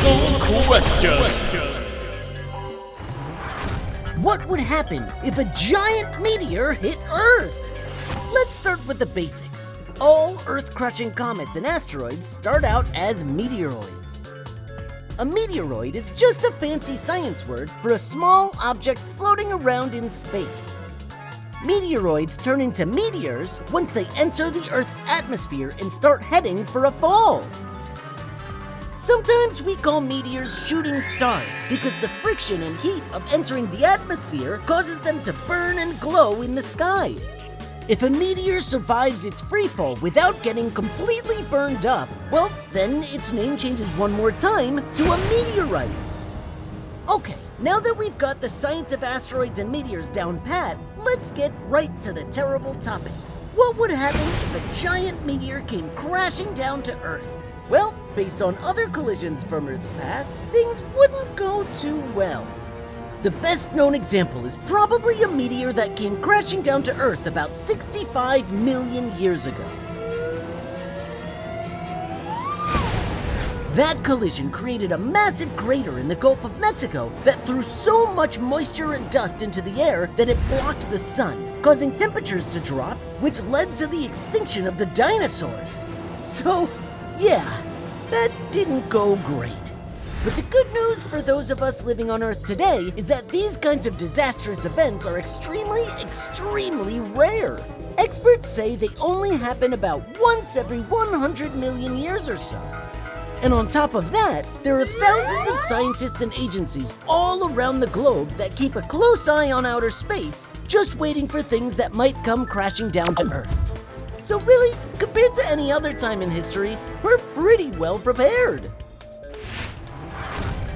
Colossal Questions. What would happen if a giant meteor hit Earth? Let's start with the basics. All Earth-crushing comets and asteroids start out as meteoroids. A meteoroid is just a fancy science word for a small object floating around in space. Meteoroids turn into meteors once they enter the Earth's atmosphere and start heading for a fall. Sometimes we call meteors shooting stars because the friction and heat of entering the atmosphere causes them to burn and glow in the sky. If a meteor survives its freefall without getting completely burned up, well, then its name changes one more time to a meteorite. Okay, now that we've got the science of asteroids and meteors down pat, let's get right to the terrible topic. What would happen if a giant meteor came crashing down to Earth? Well, based on other collisions from Earth's past, things wouldn't go too well. The best known example is probably a meteor that came crashing down to Earth about 65 million years ago. That collision created a massive crater in the Gulf of Mexico that threw so much moisture and dust into the air that it blocked the sun, causing temperatures to drop, which led to the extinction of the dinosaurs. So, yeah, that didn't go great. But the good news for those of us living on Earth today is that these kinds of disastrous events are extremely rare. Experts say they only happen about once every 100 million years or so. And on top of that, there are thousands of scientists and agencies all around the globe that keep a close eye on outer space, just waiting for things that might come crashing down to Earth. So really, compared to any other time in history, we're pretty well prepared.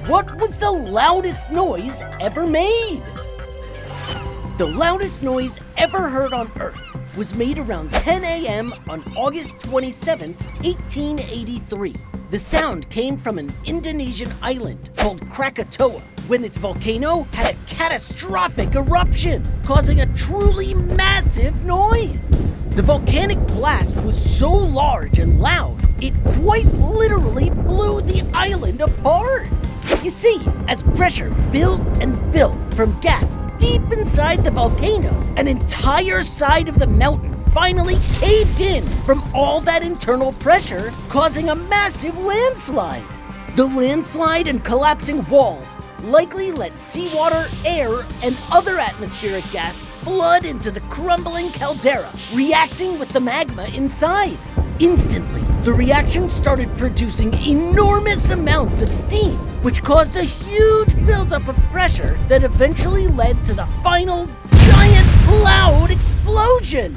What was the loudest noise ever made? The loudest noise ever heard on Earth was made around 10 a.m. on August 27, 1883. The sound came from an Indonesian island called Krakatoa when its volcano had a catastrophic eruption, causing a truly massive noise. The volcanic blast was so large and loud, it quite literally blew the island apart. You see, as pressure built and built from gas deep inside the volcano, an entire side of the mountain finally caved in from all that internal pressure, causing a massive landslide. The landslide and collapsing walls likely let seawater, air, and other atmospheric gas flood into the crumbling caldera, reacting with the magma inside. Instantly, the reaction started producing enormous amounts of steam, which caused a huge buildup of pressure that eventually led to the final giant loud explosion.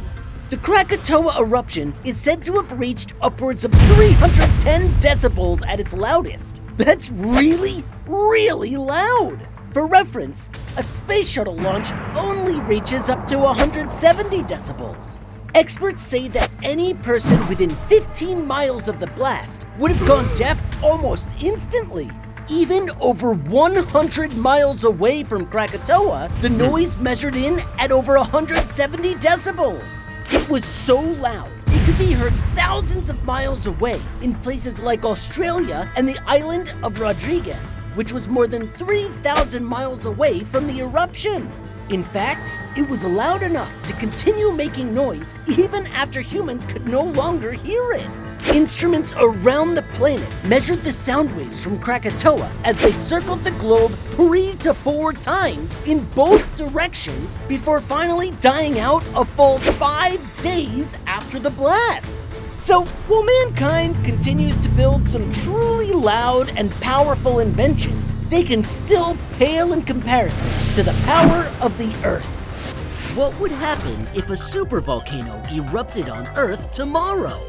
The Krakatoa eruption is said to have reached upwards of 310 decibels at its loudest. That's really loud. For reference, a space shuttle launch only reaches up to 170 decibels. Experts say that any person within 15 miles of the blast would have gone deaf almost instantly. Even over 100 miles away from Krakatoa, the noise measured in at over 170 decibels. It was so loud, it could be heard thousands of miles away in places like Australia and the island of Rodriguez, which was more than 3,000 miles away from the eruption. In fact, it was loud enough to continue making noise even after humans could no longer hear it. Instruments around the planet measured the sound waves from Krakatoa as they circled the globe 3 to 4 times in both directions before finally dying out a full 5 days after the blast. So, while mankind continues to build some truly loud and powerful inventions, they can still pale in comparison to the power of the Earth. What would happen if a supervolcano erupted on Earth tomorrow?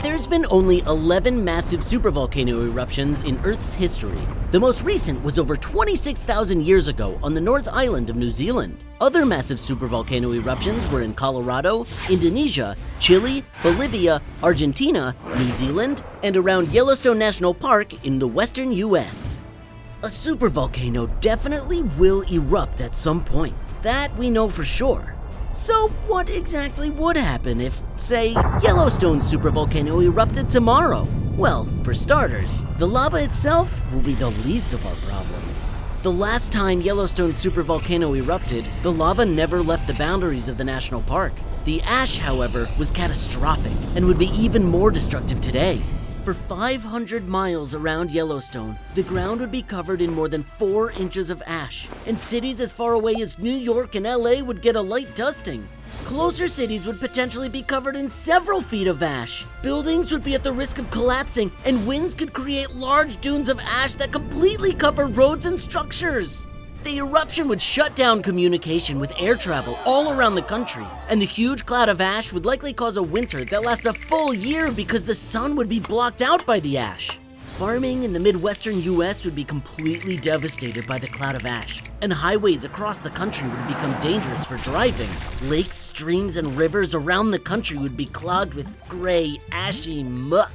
There's been only 11 massive supervolcano eruptions in Earth's history. The most recent was over 26,000 years ago on the North Island of New Zealand. Other massive supervolcano eruptions were in Colorado, Indonesia, Chile, Bolivia, Argentina, New Zealand, and around Yellowstone National Park in the western US. A supervolcano definitely will erupt at some point. That we know for sure. So what exactly would happen if, say, Yellowstone supervolcano erupted tomorrow? Well, for starters, the lava itself will be the least of our problems. The last time Yellowstone supervolcano erupted, the lava never left the boundaries of the national park. The ash, however, was catastrophic and would be even more destructive today. For 500 miles around Yellowstone, the ground would be covered in more than 4 inches of ash, and cities as far away as New York and LA would get a light dusting. Closer cities would potentially be covered in several feet of ash. Buildings would be at the risk of collapsing, and winds could create large dunes of ash that completely cover roads and structures. The eruption would shut down communication with air travel all around the country, and the huge cloud of ash would likely cause a winter that lasts a full year because the sun would be blocked out by the ash. Farming in the Midwestern US would be completely devastated by the cloud of ash, and highways across the country would become dangerous for driving. Lakes, streams, and rivers around the country would be clogged with gray, ashy muck.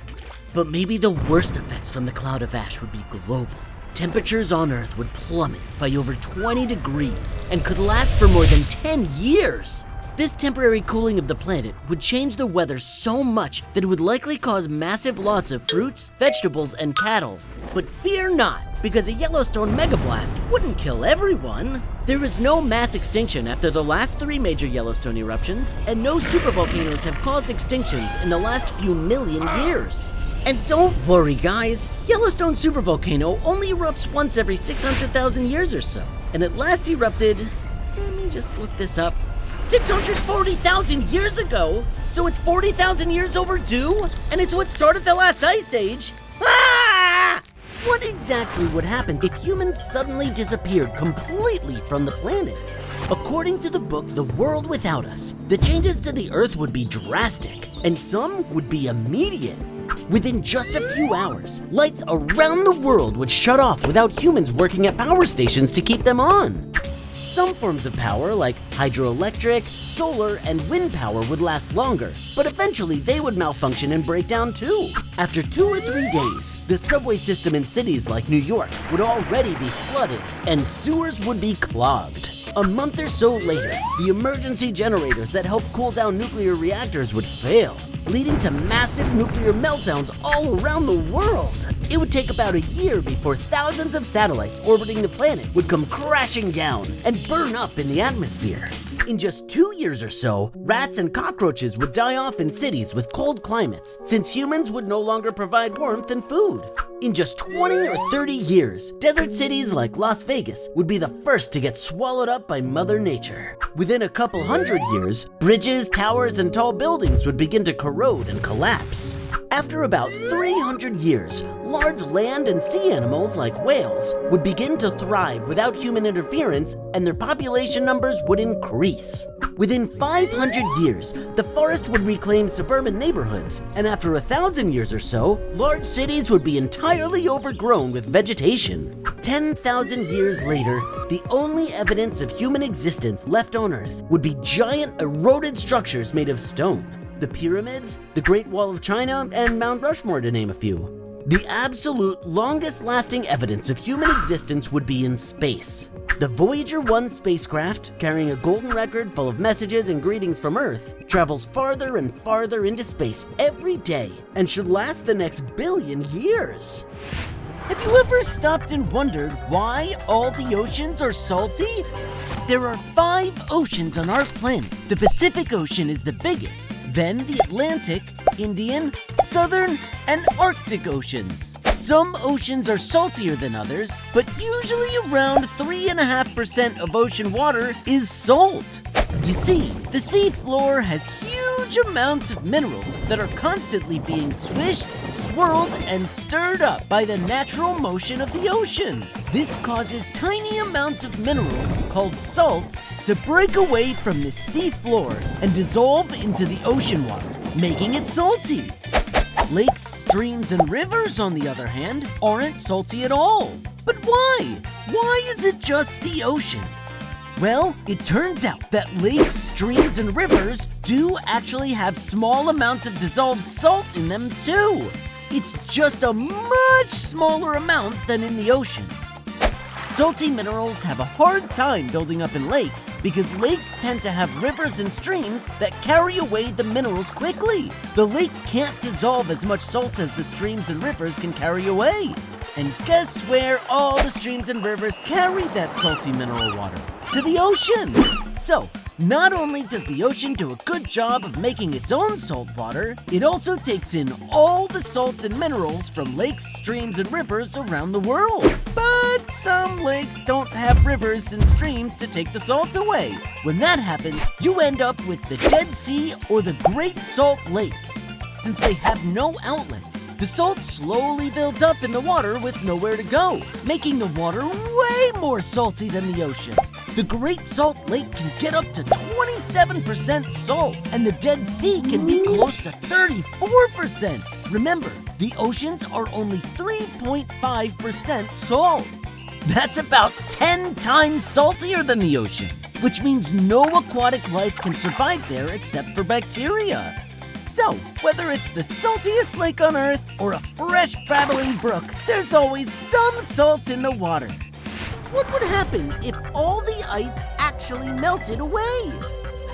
But maybe the worst effects from the cloud of ash would be global. Temperatures on Earth would plummet by over 20 degrees and could last for more than 10 years. This temporary cooling of the planet would change the weather so much that it would likely cause massive loss of fruits, vegetables, and cattle. But fear not, because a Yellowstone megablast wouldn't kill everyone. There is no mass extinction after the last 3 major Yellowstone eruptions, and no supervolcanoes have caused extinctions in the last few million years. And don't worry, guys, Yellowstone supervolcano only erupts once every 600,000 years or so, and it last erupted, let me just look this up, 640,000 years ago, so it's 40,000 years overdue, and it's what started the last ice age. Ah! What exactly would happen if humans suddenly disappeared completely from the planet? According to the book The World Without Us, the changes to the Earth would be drastic, and some would be immediate. Within just a few hours, lights around the world would shut off without humans working at power stations to keep them on. Some forms of power, like hydroelectric, solar, and wind power, would last longer, but eventually they would malfunction and break down too. After 2 or 3 days, the subway system in cities like New York would already be flooded, and sewers would be clogged. A month or so later, the emergency generators that help cool down nuclear reactors would fail, leading to massive nuclear meltdowns all around the world. It would take about a year before thousands of satellites orbiting the planet would come crashing down and burn up in the atmosphere. In just 2 years or so, rats and cockroaches would die off in cities with cold climates, since humans would no longer provide warmth and food. In just 20 or 30 years, desert cities like Las Vegas would be the first to get swallowed up by Mother Nature. Within a couple hundred years, bridges, towers, and tall buildings would begin to corrode and collapse. After about 300 years, large land and sea animals like whales would begin to thrive without human interference, and their population numbers would increase. Within 500 years, the forest would reclaim suburban neighborhoods, and after 1,000 years or so, large cities would be entirely overgrown with vegetation. 10,000 years later, the only evidence of human existence left on Earth would be giant eroded structures made of stone. The pyramids, the Great Wall of China, and Mount Rushmore, to name a few. The absolute longest-lasting evidence of human existence would be in space. The Voyager 1 spacecraft, carrying a golden record full of messages and greetings from Earth, travels farther and farther into space every day and should last the next billion years. Have you ever stopped and wondered why all the oceans are salty? There are 5 oceans on our planet. The Pacific Ocean is the biggest, then the Atlantic, Indian, Southern, and Arctic Oceans. Some oceans are saltier than others, but usually around 3.5% of ocean water is salt. You see, the sea floor has huge amounts of minerals that are constantly being swished, swirled, and stirred up by the natural motion of the ocean. This causes tiny amounts of minerals, called salts, to break away from the sea floor and dissolve into the ocean water, making it salty. Lakes, streams, and rivers, on the other hand, aren't salty at all. But why? Why is it just the oceans? Well, it turns out that lakes, streams, and rivers do actually have small amounts of dissolved salt in them too. It's just a much smaller amount than in the ocean. Salty minerals have a hard time building up in lakes because lakes tend to have rivers and streams that carry away the minerals quickly. The lake can't dissolve as much salt as the streams and rivers can carry away. And guess where all the streams and rivers carry that salty mineral water? To the ocean! So, not only does the ocean do a good job of making its own salt water, it also takes in all the salts and minerals from lakes, streams, and rivers around the world. But some lakes don't have rivers and streams to take the salt away. When that happens, you end up with the Dead Sea or the Great Salt Lake. Since they have no outlets, the salt slowly builds up in the water with nowhere to go, making the water way more salty than the ocean. The Great Salt Lake can get up to 27% salt, and the Dead Sea can be close to 34%. Remember, the oceans are only 3.5% salt. That's about 10 times saltier than the ocean, which means no aquatic life can survive there except for bacteria. So, whether it's the saltiest lake on Earth or a fresh babbling brook, there's always some salt in the water. What would happen if all the ice actually melted away?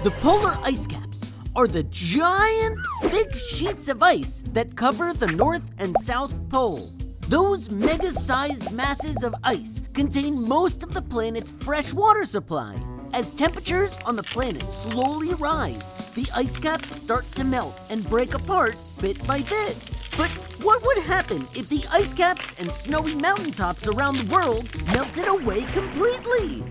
The polar ice caps are the giant, thick sheets of ice that cover the North and South Pole. Those mega-sized masses of ice contain most of the planet's fresh water supply. As temperatures on the planet slowly rise, the ice caps start to melt and break apart bit by bit. But what would happen if the ice caps and snowy mountaintops around the world melted away completely?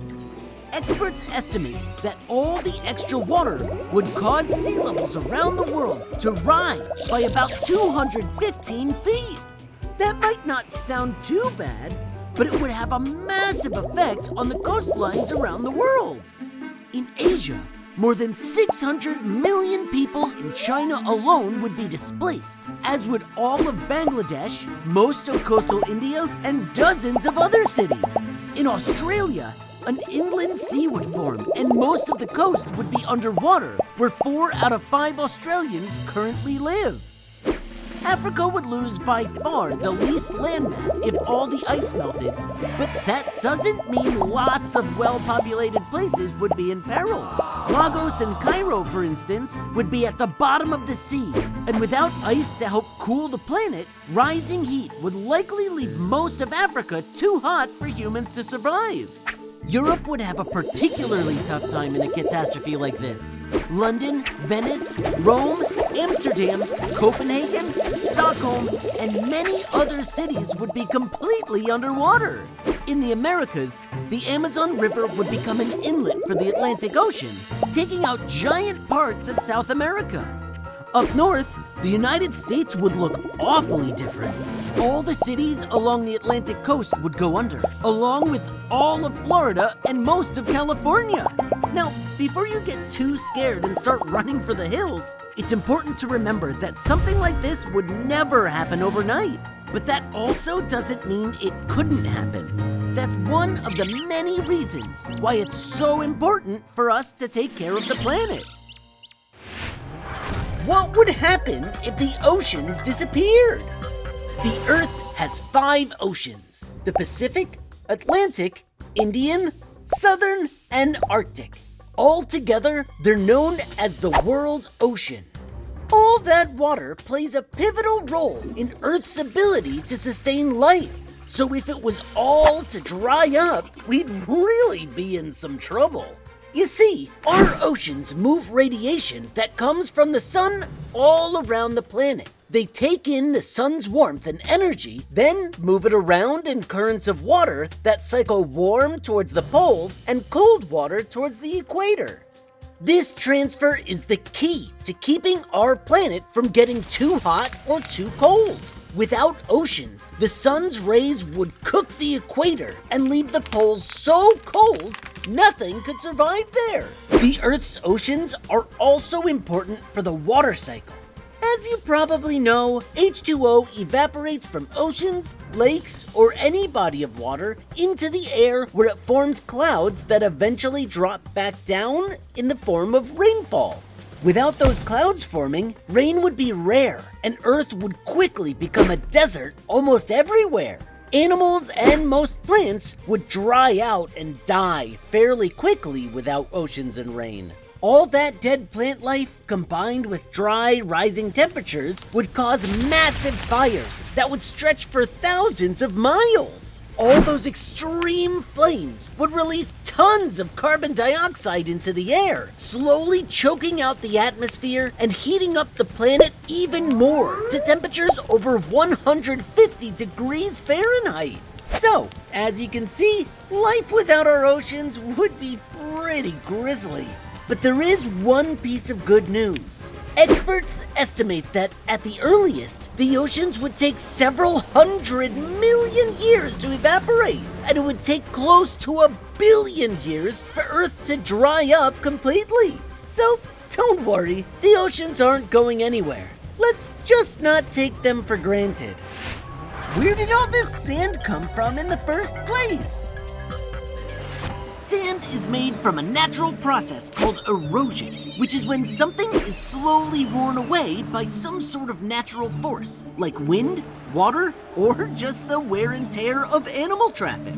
Experts estimate that all the extra water would cause sea levels around the world to rise by about 215 feet. That might not sound too bad, but it would have a massive effect on the coastlines around the world. In Asia, more than 600 million people in China alone would be displaced, as would all of Bangladesh, most of coastal India, and dozens of other cities. In Australia, an inland sea would form, and most of the coast would be underwater, where 4 out of 5 Australians currently live. Africa would lose by far the least landmass if all the ice melted, but that doesn't mean lots of well-populated places would be in peril. Lagos and Cairo, for instance, would be at the bottom of the sea, and without ice to help cool the planet, rising heat would likely leave most of Africa too hot for humans to survive. Europe would have a particularly tough time in a catastrophe like this. London, Venice, Rome, Amsterdam, Copenhagen, Stockholm, and many other cities would be completely underwater. In the Americas, the Amazon River would become an inlet for the Atlantic Ocean, taking out giant parts of South America. Up north, the United States would look awfully different. All the cities along the Atlantic coast would go under, along with all of Florida and most of California. Now, before you get too scared and start running for the hills, it's important to remember that something like this would never happen overnight. But that also doesn't mean it couldn't happen. That's one of the many reasons why it's so important for us to take care of the planet. What would happen if the oceans disappeared? The Earth has 5 oceans: the Pacific, Atlantic, Indian, Southern, and Arctic. All together, they're known as the world ocean. All that water plays a pivotal role in Earth's ability to sustain life. So if it was all to dry up, we'd really be in some trouble. You see, our oceans move radiation that comes from the sun all around the planet. They take in the sun's warmth and energy, then move it around in currents of water that cycle warm towards the poles and cold water towards the equator. This transfer is the key to keeping our planet from getting too hot or too cold. Without oceans, the sun's rays would cook the equator and leave the poles so cold, nothing could survive there. The Earth's oceans are also important for the water cycle. As you probably know, H2O evaporates from oceans, lakes, or any body of water into the air where it forms clouds that eventually drop back down in the form of rainfall. Without those clouds forming, rain would be rare, and Earth would quickly become a desert almost everywhere. Animals and most plants would dry out and die fairly quickly without oceans and rain. All that dead plant life, combined with dry, rising temperatures, would cause massive fires that would stretch for thousands of miles. All those extreme flames would release tons of carbon dioxide into the air, slowly choking out the atmosphere and heating up the planet even more to temperatures over 150 degrees Fahrenheit. So, as you can see, life without our oceans would be pretty grisly. But there is one piece of good news. Experts estimate that, at the earliest, the oceans would take several 100 million years to evaporate, and it would take close to 1 billion years for Earth to dry up completely. So, don't worry, the oceans aren't going anywhere. Let's just not take them for granted. Where did all this sand come from in the first place? Sand is made from a natural process called erosion, which is when something is slowly worn away by some sort of natural force, like wind, water, or just the wear and tear of animal traffic.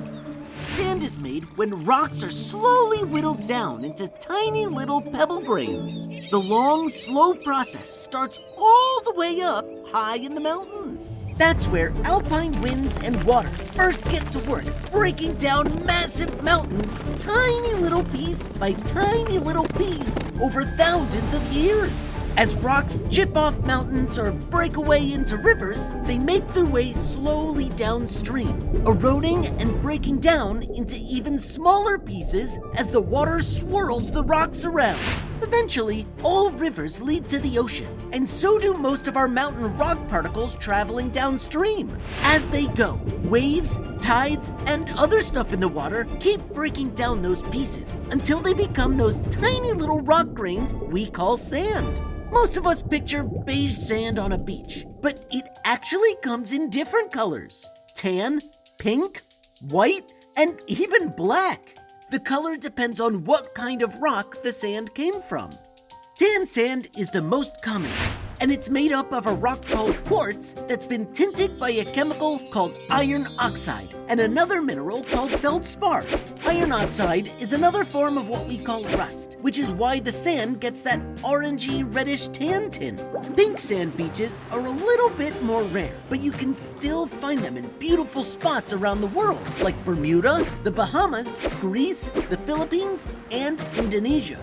Sand is made when rocks are slowly whittled down into tiny little pebble grains. The long, slow process starts all the way up high in the mountains. That's where alpine winds and water first get to work, breaking down massive mountains tiny little piece by tiny little piece over thousands of years. As rocks chip off mountains or break away into rivers, they make their way slowly downstream, eroding and breaking down into even smaller pieces as the water swirls the rocks around. Eventually, all rivers lead to the ocean, and so do most of our mountain rock particles traveling downstream. As they go, waves, tides, and other stuff in the water keep breaking down those pieces until they become those tiny little rock grains we call sand. Most of us picture beige sand on a beach, but it actually comes in different colors: tan, pink, white, and even black. The color depends on what kind of rock the sand came from. Tan sand is the most common type, and it's made up of a rock called quartz that's been tinted by a chemical called iron oxide and another mineral called feldspar. Iron oxide is another form of what we call rust, which is why the sand gets that orangey reddish tan tint. Pink sand beaches are a little bit more rare, but you can still find them in beautiful spots around the world, like Bermuda, the Bahamas, Greece, the Philippines, and Indonesia.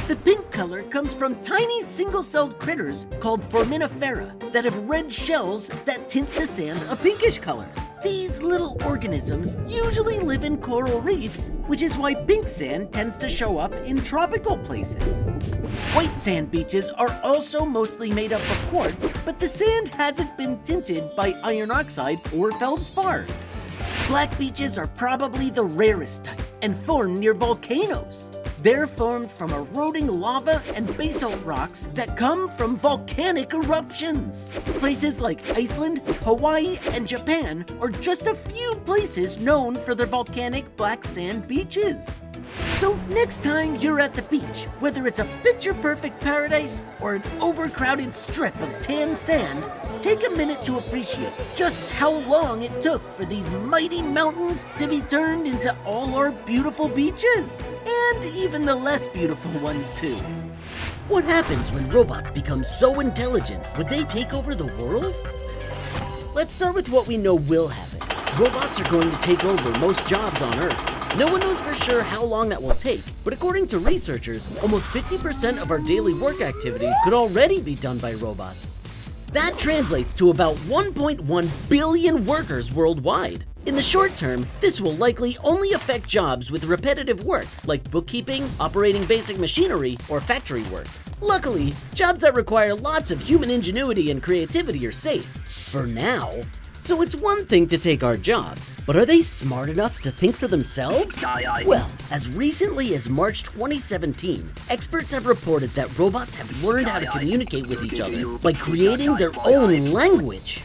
The pink color comes from tiny single-celled critters called foraminifera that have red shells that tint the sand a pinkish color. These little organisms usually live in coral reefs, which is why pink sand tends to show up in tropical places. White sand beaches are also mostly made up of quartz, but the sand hasn't been tinted by iron oxide or feldspar. Black beaches are probably the rarest type and form near volcanoes. They're formed from eroding lava and basalt rocks that come from volcanic eruptions. Places like Iceland, Hawaii, and Japan are just a few places known for their volcanic black sand beaches. So next time you're at the beach, whether it's a picture-perfect paradise or an overcrowded strip of tan sand, take a minute to appreciate just how long it took for these mighty mountains to be turned into all our beautiful beaches, and even the less beautiful ones too. What happens when robots become so intelligent? Would they take over the world? Let's start with what we know will happen. Robots are going to take over most jobs on Earth. No one knows for sure how long that will take, but according to researchers, almost 50% of our daily work activities could already be done by robots. That translates to about 1.1 billion workers worldwide. In the short term, this will likely only affect jobs with repetitive work, like bookkeeping, operating basic machinery, or factory work. Luckily, jobs that require lots of human ingenuity and creativity are safe, for now. So it's one thing to take our jobs, but are they smart enough to think for themselves? Well, as recently as March 2017, experts have reported that robots have learned how to communicate with each other by creating their own language.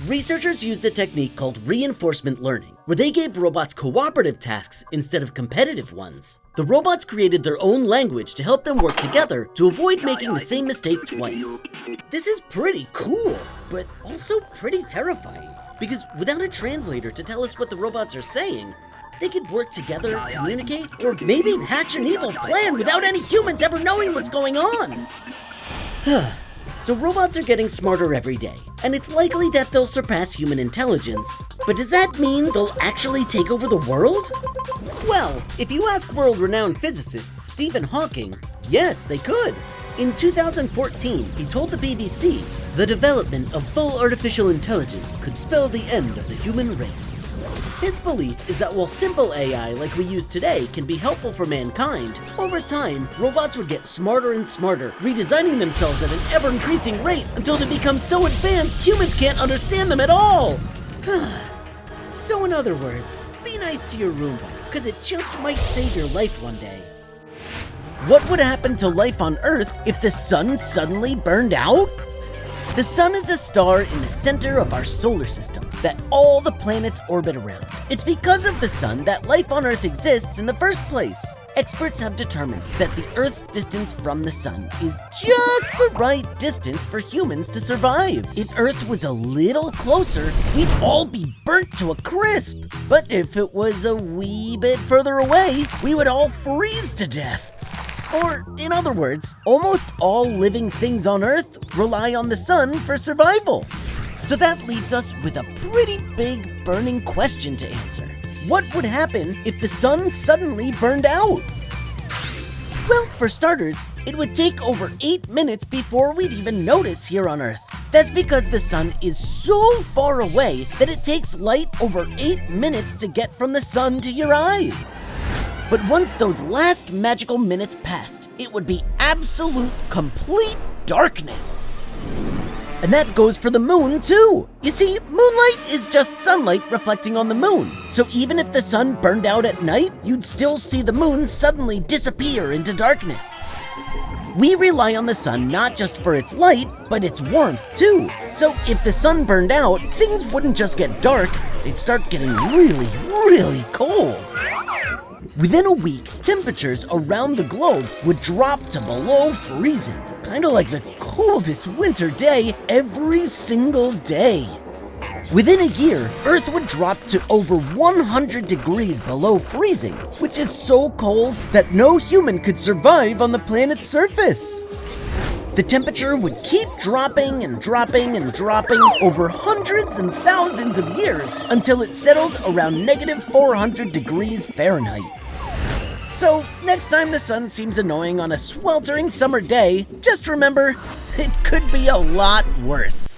Researchers used a technique called reinforcement learning, where they gave robots cooperative tasks instead of competitive ones. The robots created their own language to help them work together to avoid making the same mistake twice. This is pretty cool, but also pretty terrifying. because without a translator to tell us what the robots are saying, they could work together, communicate, or maybe hatch an evil plan without any humans ever knowing what's going on. So robots are getting smarter every day, and it's likely that they'll surpass human intelligence. But does that mean they'll actually take over the world? Well, if you ask world-renowned physicist Stephen Hawking, yes, they could. In 2014, he told the BBC, the development of full artificial intelligence could spell the end of the human race. His belief is that while simple AI like we use today can be helpful for mankind, over time, robots would get smarter and smarter, redesigning themselves at an ever-increasing rate until they become so advanced humans can't understand them at all. So in other words, be nice to your Roomba, because it just might save your life one day. What would happen to life on Earth if the sun suddenly burned out? The sun is a star in the center of our solar system that all the planets orbit around. It's because of the sun that life on Earth exists in the first place. Experts have determined that the Earth's distance from the sun is just the right distance for humans to survive. If Earth was a little closer, we'd all be burnt to a crisp. But if it was a wee bit further away, we would all freeze to death. Or, in other words, almost all living things on Earth rely on the sun for survival. So that leaves us with a pretty big burning question to answer. What would happen if the sun suddenly burned out? Well, for starters, it would take over 8 minutes before we'd even notice here on Earth. That's because the sun is so far away that it takes light over 8 minutes to get from the sun to your eyes. But once those last magical minutes passed, it would be absolute, complete darkness. And that goes for the moon, too. You see, moonlight is just sunlight reflecting on the moon. So even if the sun burned out at night, you'd still see the moon suddenly disappear into darkness. We rely on the sun not just for its light, but its warmth, too. So if the sun burned out, things wouldn't just get dark, they'd start getting really, really cold. Within a week, temperatures around the globe would drop to below freezing, kind of like the coldest winter day every single day. Within a year, Earth would drop to over 100 degrees below freezing, which is so cold that no human could survive on the planet's surface. The temperature would keep dropping and dropping and dropping over hundreds and thousands of years until it settled around -400 degrees Fahrenheit. So, next time the sun seems annoying on a sweltering summer day, just remember, it could be a lot worse.